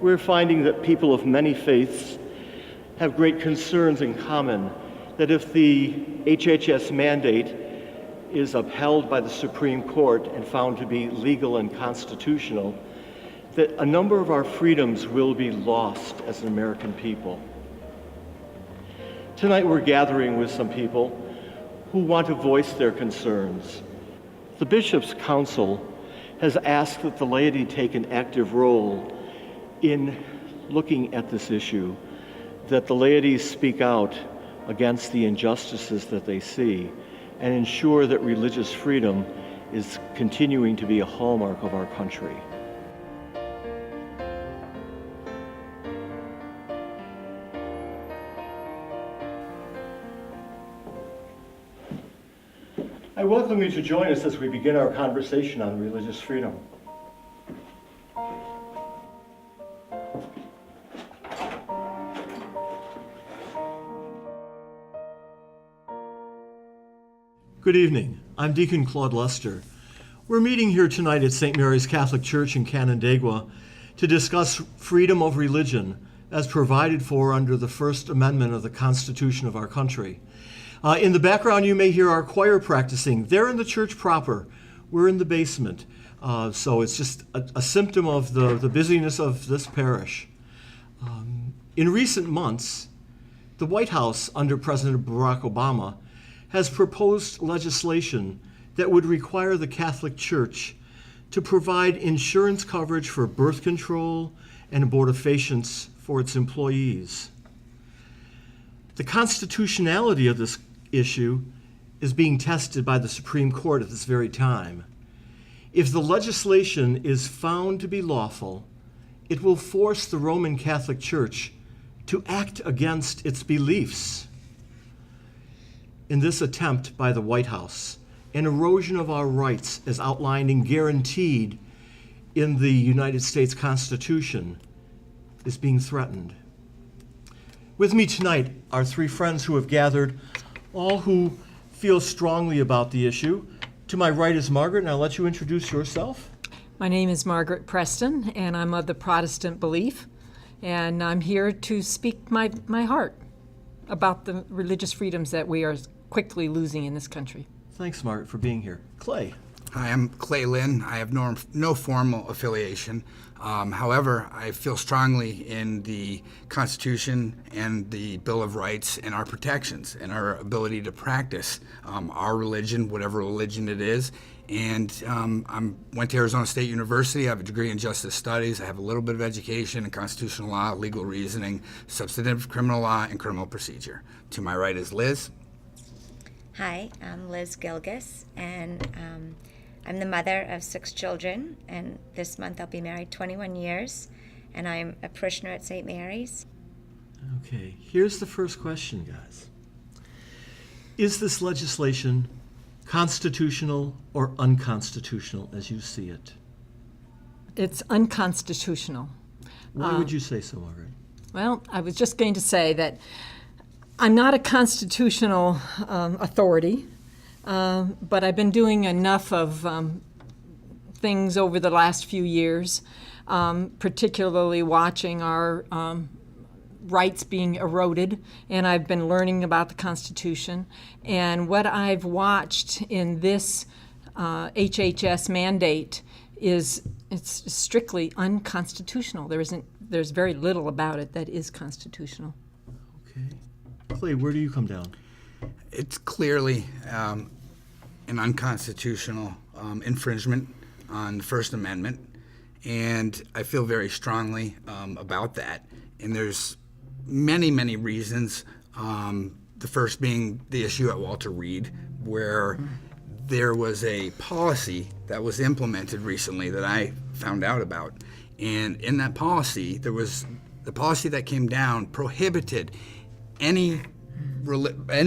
We're finding that people of many faiths have great concerns in common, that if the HHS mandate is upheld by the Supreme Court and found to be legal and constitutional, that a number of our freedoms will be lost as an American people. Tonight we're gathering with some people who want to voice their concerns. The Bishops' Council has asked that the laity take an active role in looking at this issue, that the laity speak out against the injustices that they see and ensure that religious freedom is continuing to be a hallmark of our country. I welcome you to join us as we begin our conversation on religious freedom. Good evening. I'm Deacon Claude Lester. We're meeting here tonight at St. Mary's Catholic Church in Canandaigua to discuss freedom of religion as provided for under the First Amendment of the Constitution of our country. In the background, you may hear our choir practicing. They're in the church proper. We're in the basement. So it's just a symptom of the busyness of this parish. In recent months, the White House under President Barack Obama has proposed legislation that would require the Catholic Church to provide insurance coverage for birth control and abortifacients for its employees. The constitutionality of this issue is being tested by the Supreme Court at this very time. If the legislation is found to be lawful, it will force the Roman Catholic Church to act against its beliefs. In this attempt by the White House, an erosion of our rights as outlined and guaranteed in the United States Constitution is being threatened. With me tonight are three friends who have gathered, all who feel strongly about the issue. To my right is Margaret, and I'll let you introduce yourself. My name is Margaret Preston, and I'm of the Protestant belief, and I'm here to speak my heart about the religious freedoms that we are quickly losing in this country. Thanks, Margaret, for being here. Clay. Hi, I'm Clay Lynn. I have no formal affiliation. However, I feel strongly in the Constitution and the Bill of Rights and our protections and our ability to practice our religion, whatever religion it is. And I went to Arizona State University. I have a degree in justice studies. I have a little bit of education in constitutional law, legal reasoning, substantive criminal law, and criminal procedure. To my right is Liz. Hi, I'm Liz Gilgis, and I'm the mother of 6 children, and this month I'll be married 21 years, and I'm a parishioner at St. Mary's. Okay, here's the first question, guys. Is this legislation constitutional or unconstitutional as you see it? It's unconstitutional. Why would you say so, Margaret? Well, I was just going to say that I'm not a constitutional authority, but I've been doing enough of things over the last few years, particularly watching our rights being eroded, and I've been learning about the Constitution. And what I've watched in this HHS mandate is it's strictly unconstitutional. There's very little about it that is constitutional. Okay. Clay, where do you come down? It's clearly an unconstitutional infringement on the First Amendment, and I feel very strongly about that. And there's many, many reasons. The first being the issue at Walter Reed, where there was a policy that was implemented recently that I found out about. And in that policy, there was the policy that came down prohibited any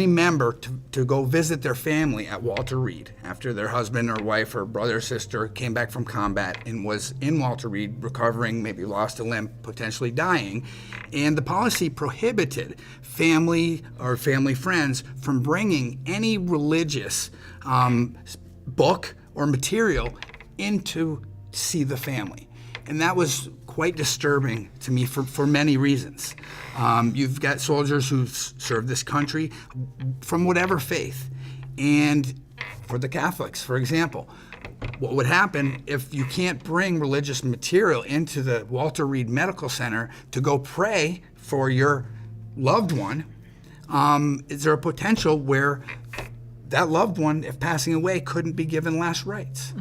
member to go visit their family at Walter Reed after their husband or wife or brother or sister came back from combat and was in Walter Reed recovering, maybe lost a limb, potentially dying. And the policy prohibited family or family friends from bringing any religious book or material in to see the family. And that was quite disturbing to me for many reasons. You've got soldiers who've served this country from whatever faith. And for the Catholics, for example, what would happen if you can't bring religious material into the Walter Reed Medical Center to go pray for your loved one? Is there a potential where that loved one, if passing away, couldn't be given last rites?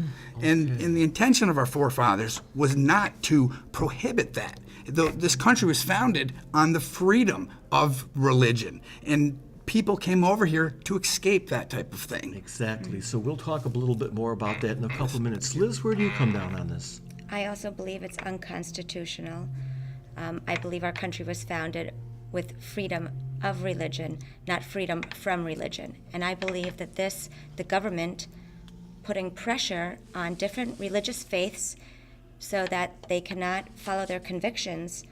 And the intention of our forefathers was not to prohibit that. This country was founded on the freedom of religion, and people came over here to escape that type of thing. Exactly. So we'll talk a little bit more about that in a couple of minutes. Liz, where do you come down on this? I also believe it's unconstitutional. I believe our country was founded with freedom of religion, not freedom from religion. And I believe that the government putting pressure on different religious faiths so that they cannot follow their convictions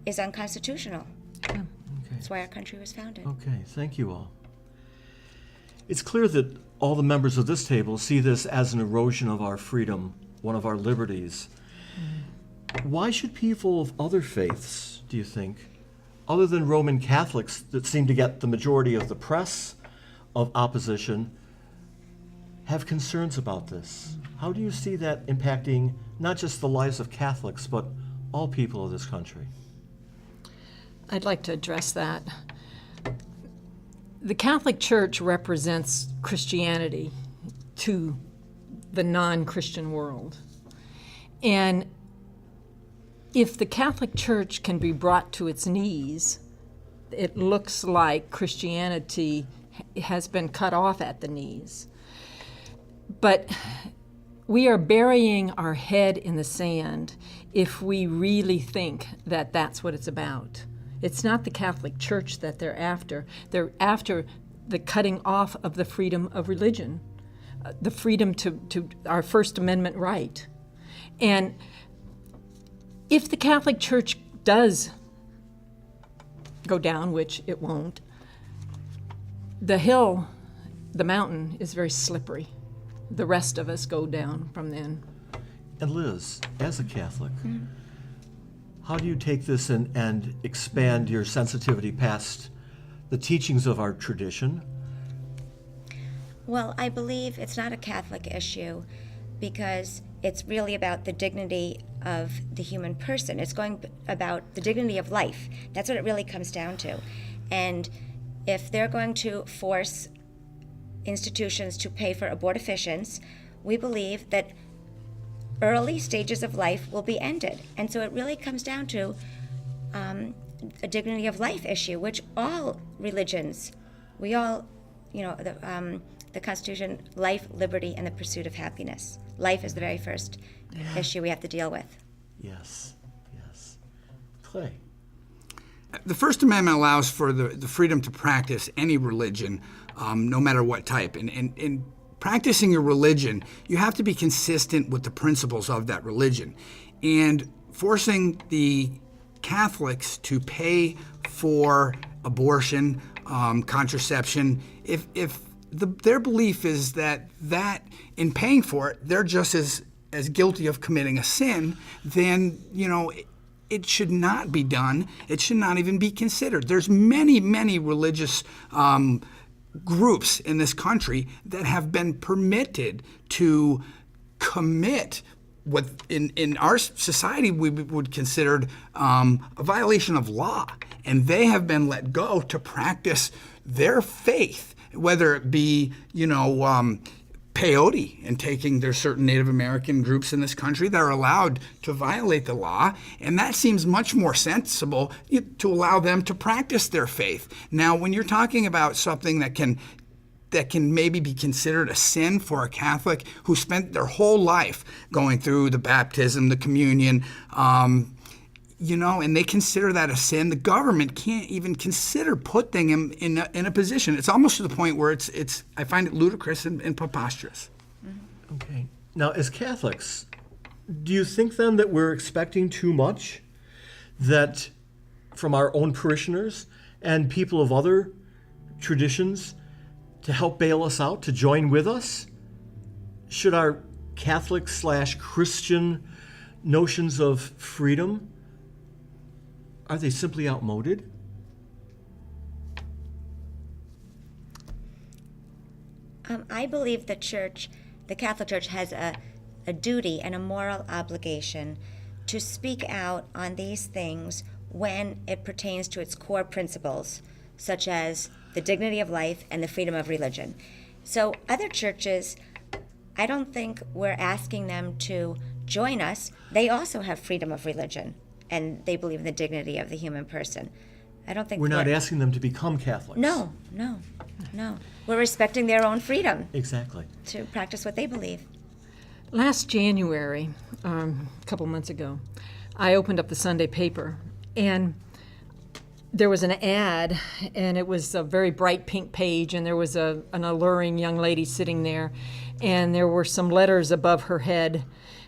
is unconstitutional. Okay. That's why our country was founded. Okay, thank you all. It's clear that all the members of this table see this as an erosion of our freedom, one of our liberties. Why should people of other faiths, do you think, other than Roman Catholics that seem to get the majority of the press of opposition, have concerns about this? How do you see that impacting not just the lives of Catholics, but all people of this country? I'd like to address that. The Catholic Church represents Christianity to the non-Christian world. And if the Catholic Church can be brought to its knees, it looks like Christianity has been cut off at the knees. But we are burying our head in the sand if we really think that that's what it's about. It's not the Catholic Church that they're after. They're after the cutting off of the freedom of religion, the freedom to our First Amendment right. And if the Catholic Church does go down, which it won't, the mountain is very slippery. The rest of us go down from then. And Liz, as a Catholic, how do you take this and expand your sensitivity past the teachings of our tradition? Well, I believe it's not a Catholic issue because it's really about the dignity of the human person. It's going about the dignity of life. That's what it really comes down to. And if they're going to force institutions to pay for abortifacients, we believe that early stages of life will be ended. And so it really comes down to a dignity of life issue, which all religions, we all, the Constitution, life, liberty, and the pursuit of happiness. Life is the very first issue we have to deal with. Yes, yes. Clay. The First Amendment allows for the freedom to practice any religion, no matter what type. And practicing your religion, you have to be consistent with the principles of that religion. And forcing the Catholics to pay for abortion, contraception, if their belief is that in paying for it, they're just as guilty of committing a sin, then, it should not be done. It should not even be considered. There's many, many religious groups in this country that have been permitted to commit what in our society we would consider a violation of law, and they have been let go to practice their faith, whether it be peyote and taking there's certain Native American groups in this country that are allowed to violate the law, and that seems much more sensible to allow them to practice their faith. Now, when you're talking about something that can maybe be considered a sin for a Catholic who spent their whole life going through the baptism, the communion, and they consider that a sin, the government can't even consider putting him in a position. It's almost to the point where it's I find it ludicrous and preposterous. Okay. Now, as Catholics, do you think then that we're expecting too much that from our own parishioners and people of other traditions to help bail us out, to join with us? Should our Catholic/Christian notions of freedom, are they simply outmoded? I believe the Catholic Church, has a duty and a moral obligation to speak out on these things when it pertains to its core principles, such as the dignity of life and the freedom of religion. So other churches, I don't think we're asking them to join us. They also have freedom of religion, and they believe in the dignity of the human person. I don't think We're not asking them to become Catholics. No. We're respecting their own freedom Exactly. to practice what they believe. Last January, a couple months ago, I opened up the Sunday paper, and there was an ad, and it was a very bright pink page, and there was an alluring young lady sitting there, and there were some letters above her head,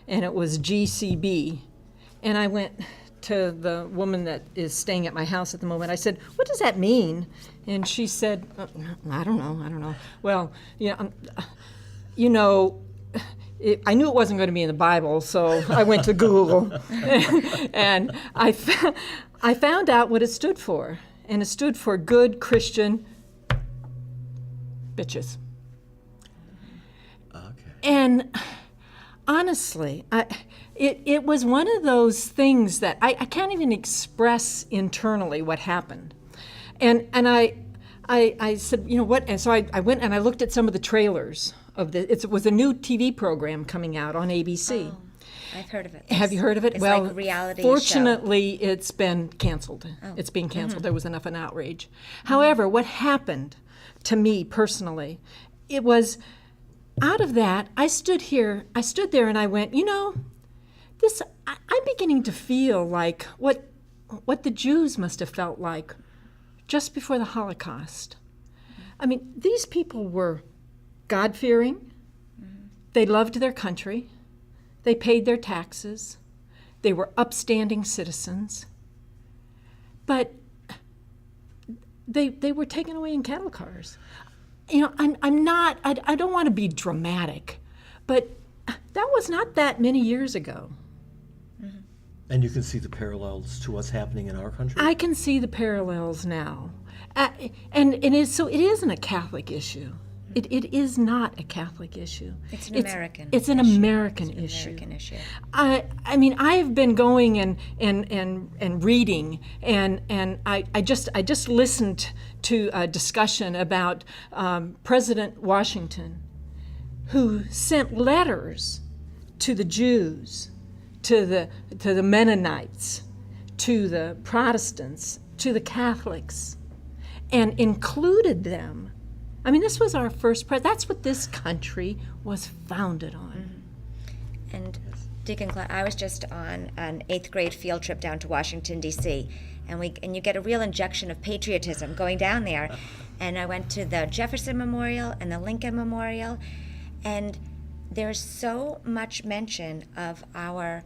and it was GCB. And I went to the woman that is staying at my house at the moment. I said, "What does that mean?" And she said, I don't know. Well, I knew it wasn't going to be in the Bible, so I went to Google, and I found out what it stood for, and it stood for Good Christian Bitches. Okay. And honestly, it was one of those things that I can't even express internally what happened. And I said, you know what? And so I went and I looked at some of the trailers of it was a new TV program coming out on ABC. Oh, I've heard of it. Have you heard of it? It's Well, like a reality fortunately, it's been canceled. It's being canceled. There was enough an outrage. However, what happened to me personally, it was out of that, I stood there and I went, I'm beginning to feel like what the Jews must have felt like just before the Holocaust. I mean, these people were God-fearing. They loved their country. They paid their taxes. They were upstanding citizens. But they were taken away in cattle cars. I don't want to be dramatic, but that was not that many years ago. And you can see the parallels to what's happening in our country? I can see the parallels now. And it isn't a Catholic issue. It is not a Catholic issue. It's an American It's an issue. American It's an issue. American issue. I mean, I have been going and reading, and I just listened to a discussion about President Washington, who sent letters to the Jews, to the Mennonites, to the Protestants, to the Catholics, and included them. I mean, this was our first that's what this country was founded on. And Deacon Claude, I was just on an 8th grade field trip down to Washington, D.C., and you get a real injection of patriotism going down there. And I went to the Jefferson Memorial and the Lincoln Memorial, and there's so much mention of our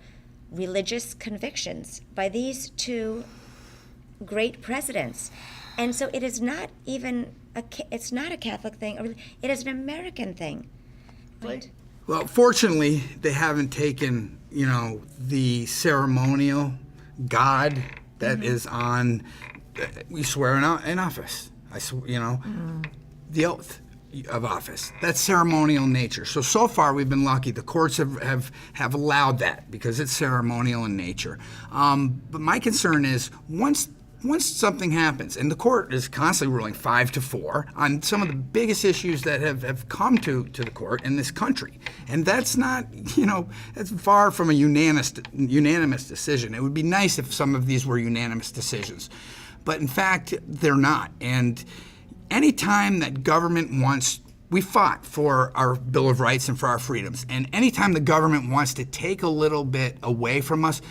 religious convictions by these two great presidents. And so it is not even it's not a Catholic thing. It is an American thing. Right? Well, fortunately, they haven't taken, the ceremonial God that is on, we swear in office. The oath of office. That's ceremonial in nature. So far we've been lucky. The courts have allowed that because it's ceremonial in nature. But my concern is once something happens, and the court is constantly ruling 5-4 on some of the biggest issues that have come to the court in this country, and that's not, that's far from a unanimous decision. It would be nice if some of these were unanimous decisions, but in fact, they're not. And anytime that government we fought for our Bill of Rights and for our freedoms, and anytime the government wants to take a little bit away from us,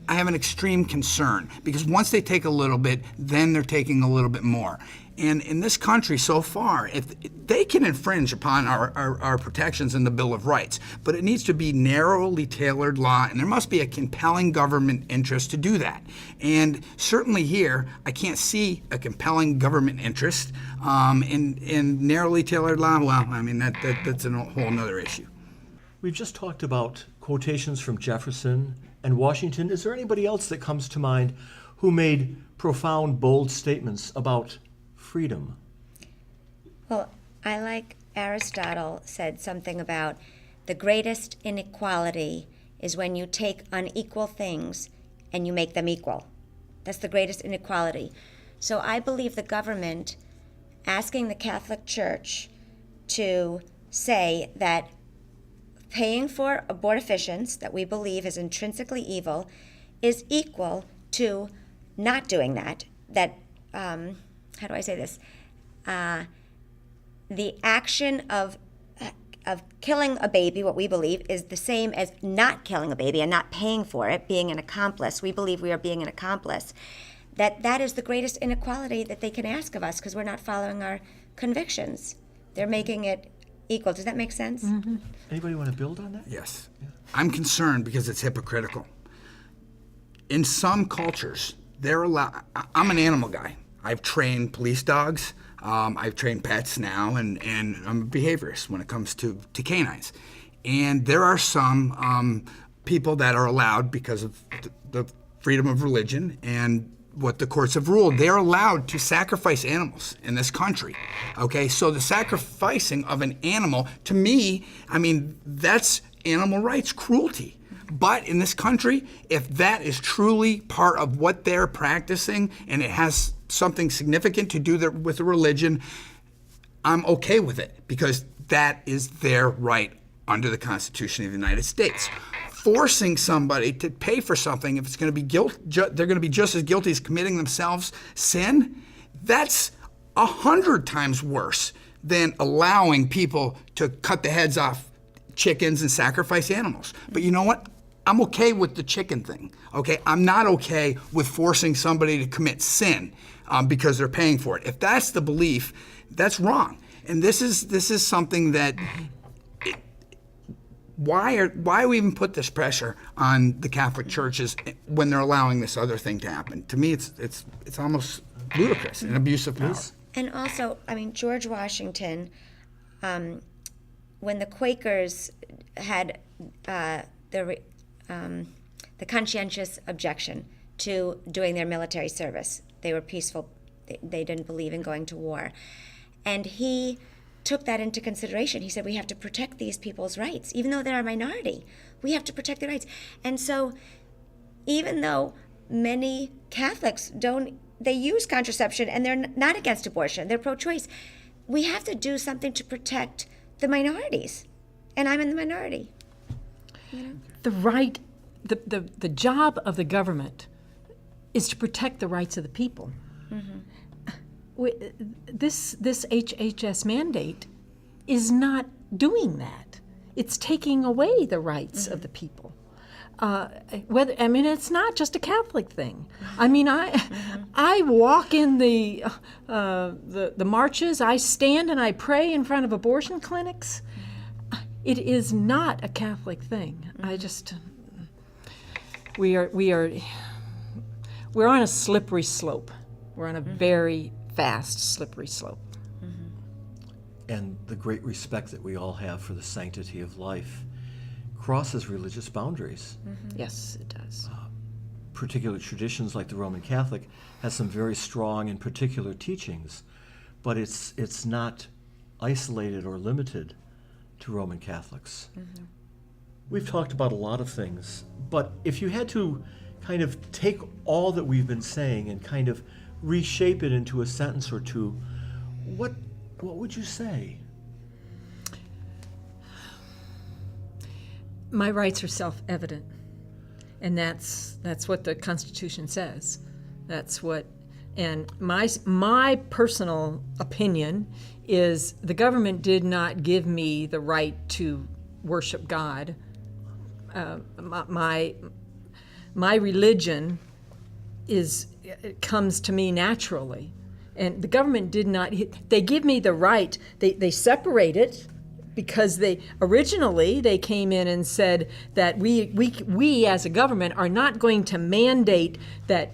I have an extreme concern, because once they take a little bit, then they're taking a little bit more. And in this country so far, if they can infringe upon our protections in the Bill of Rights, but it needs to be narrowly tailored law, and there must be a compelling government interest to do that. And certainly here, I can't see a compelling government interest in narrowly tailored law. Well, I mean, that's a whole other issue. We've just talked about quotations from Jefferson and Washington. Is there anybody else that comes to mind who made profound, bold statements about freedom? Well, I like Aristotle said something about the greatest inequality is when you take unequal things and you make them equal. That's the greatest inequality. So I believe the government asking the Catholic Church to say that paying for abortifacients that we believe is intrinsically evil is equal to not doing that. That, how do I say this? The action of killing a baby, what we believe, is the same as not killing a baby and not paying for it, being an accomplice. We believe we are being an accomplice. That is the greatest inequality that they can ask of us because we're not following our convictions. They're making it equal. Does that make sense? Mm-hmm. Anybody want to build on that? Yes. I'm concerned because it's hypocritical. In some cultures, they're allowed. I'm an animal guy. I've trained police dogs. I've trained pets now, and I'm a behaviorist when it comes to canines. And there are some people that are allowed because of the freedom of religion and what the courts have ruled. They're allowed to sacrifice animals in this country. Okay, so the sacrificing of an animal, to me, I mean, that's animal rights cruelty. But in this country, if that is truly part of what they're practicing and it has something significant to do with the religion, I'm okay with it because that is their right under the Constitution of the United States. Forcing somebody to pay for something, if it's going to be they're going to be just as guilty as committing themselves sin, that's 100 times worse than allowing people to cut the heads off chickens and sacrifice animals. But you know what? I'm okay with the chicken thing, okay? I'm not okay with forcing somebody to commit sin because they're paying for it. If that's the belief, that's wrong. And this is something that, why we even put this pressure on the Catholic churches when they're allowing this other thing to happen? To me, it's almost ludicrous and abuse of power. And also, I mean, George Washington, when the Quakers had the conscientious objection to doing their military service. They were peaceful. They didn't believe in going to war. And he took that into consideration. He said, we have to protect these people's rights. Even though they're a minority, we have to protect their rights. And so even though many Catholics they use contraception and they're not against abortion, they're pro-choice, we have to do something to protect the minorities. And I'm in the minority. The job of the government is to protect the rights of the people. This HHS mandate is not doing that. It's taking away the rights of the people. It's not just a Catholic thing. I mean, I walk in the marches. I stand and I pray in front of abortion clinics. It is not a Catholic thing. We're on a slippery slope. We're on a very fast, slippery slope. And the great respect that we all have for the sanctity of life crosses religious boundaries. Yes, it does. Particular traditions like the Roman Catholic has some very strong and particular teachings, but it's not isolated or limited to Roman Catholics. We've talked about a lot of things, but if you had to kind of take all that we've been saying and kind of reshape it into a sentence or two, what would you say? My rights are self-evident, and that's what the Constitution says. That's what, and my personal opinion is the government did not give me the right to worship God. My religion comes to me naturally, and the government did not. They give me the right. They separate it because they came in and said that we as a government are not going to mandate that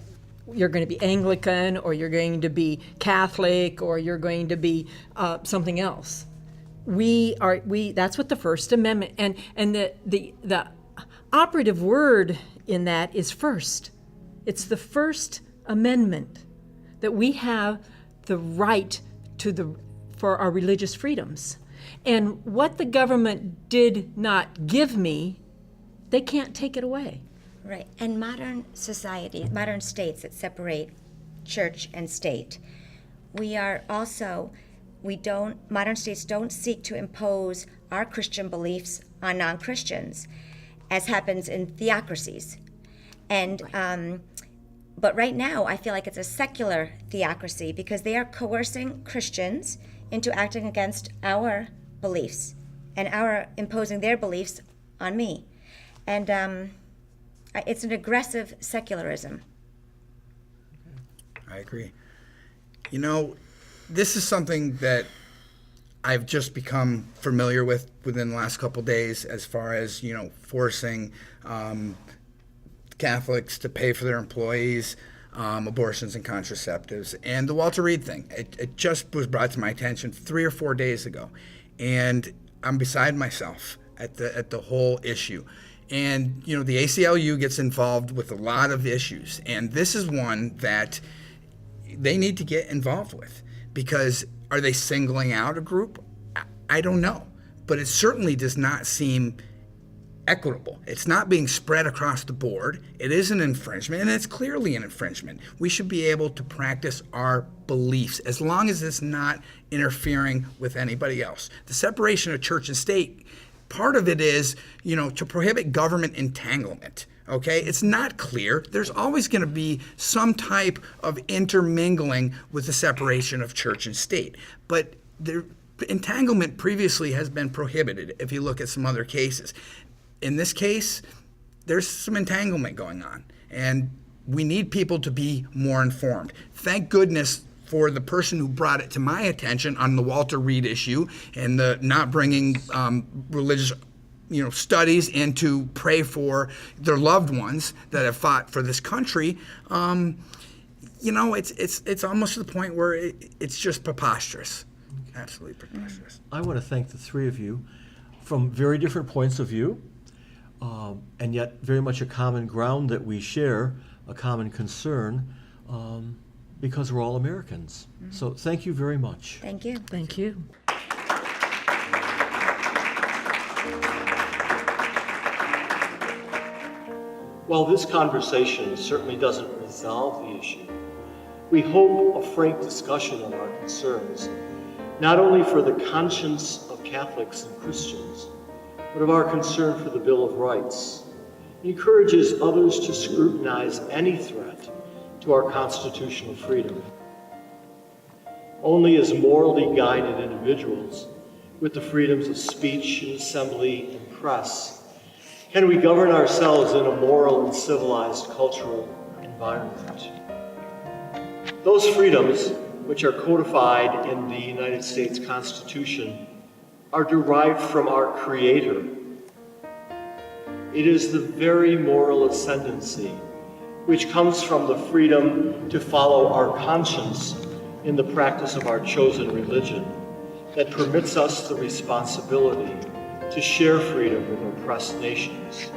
you're going to be Anglican or you're going to be Catholic or you're going to be something else. That's what the First Amendment and the operative word in that is first. It's the First Amendment that we have the right for our religious freedoms. And what the government did not give me, they can't take it away. Right. And modern society, modern states that separate church and state, modern states don't seek to impose our Christian beliefs on non-Christians, as happens in theocracies. And but right now, I feel like it's a secular theocracy because they are coercing Christians into acting against our beliefs and imposing their beliefs on me. And it's an aggressive secularism. I agree. You know, this is something that I've just become familiar with within the last couple days, as far as, forcing Catholics to pay for their employees abortions and contraceptives. And the Walter Reed thing, it just was brought to my attention 3 or 4 days ago. And I'm beside myself at the whole issue. And, the ACLU gets involved with a lot of issues. And this is one that they need to get involved with, because are they singling out a group? I don't know. But it certainly does not seem equitable. It's not being spread across the board. It is an infringement, and it's clearly an infringement. We should be able to practice our beliefs as long as it's not interfering with anybody else. The separation of church and state, part of it is, to prohibit government entanglement. Okay, it's not clear. There's always going to be some type of intermingling with the separation of church and state. But the entanglement previously has been prohibited if you look at some other cases. In this case, there's some entanglement going on, and we need people to be more informed. Thank goodness for the person who brought it to my attention on the Walter Reed issue and the not bringing religious studies in to pray for their loved ones that have fought for this country. It's almost to the point where it's just preposterous. Absolutely preposterous. I want to thank the three of you from very different points of view, and yet very much a common ground that we share, a common concern, because we're all Americans. So thank you very much. Thank you. Thank you. While this conversation certainly doesn't resolve the issue, we hope a frank discussion of our concerns, not only for the conscience of Catholics and Christians, but of our concern for the Bill of Rights, encourages others to scrutinize any threat to our constitutional freedom. Only as morally guided individuals with the freedoms of speech and assembly and press can we govern ourselves in a moral and civilized cultural environment. Those freedoms, which are codified in the United States Constitution, are derived from our Creator. It is the very moral ascendancy which comes from the freedom to follow our conscience in the practice of our chosen religion that permits us the responsibility to share freedom with oppressed nations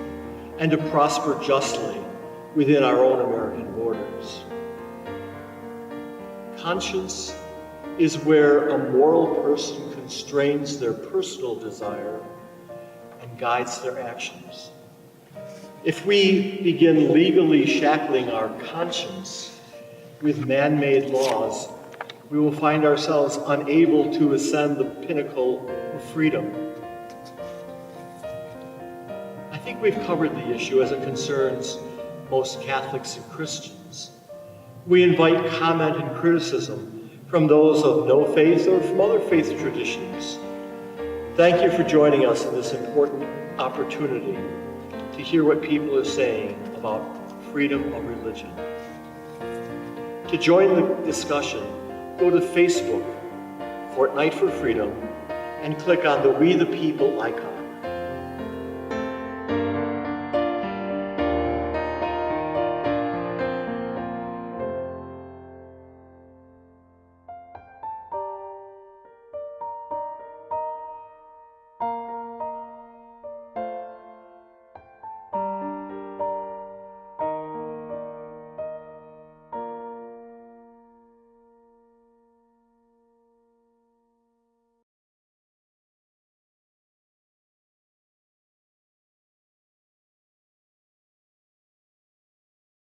and to prosper justly within our own American borders. Conscience is where a moral person constrains their personal desire and guides their actions. If we begin legally shackling our conscience with man-made laws, we will find ourselves unable to ascend the pinnacle of freedom. I think we've covered the issue as it concerns most Catholics and Christians. We invite comment and criticism from those of no faith or from other faith traditions. Thank you for joining us in this important opportunity to hear what people are saying about freedom of religion. To join the discussion, go to Facebook, Fortnight for Freedom, and click on the We the People icon.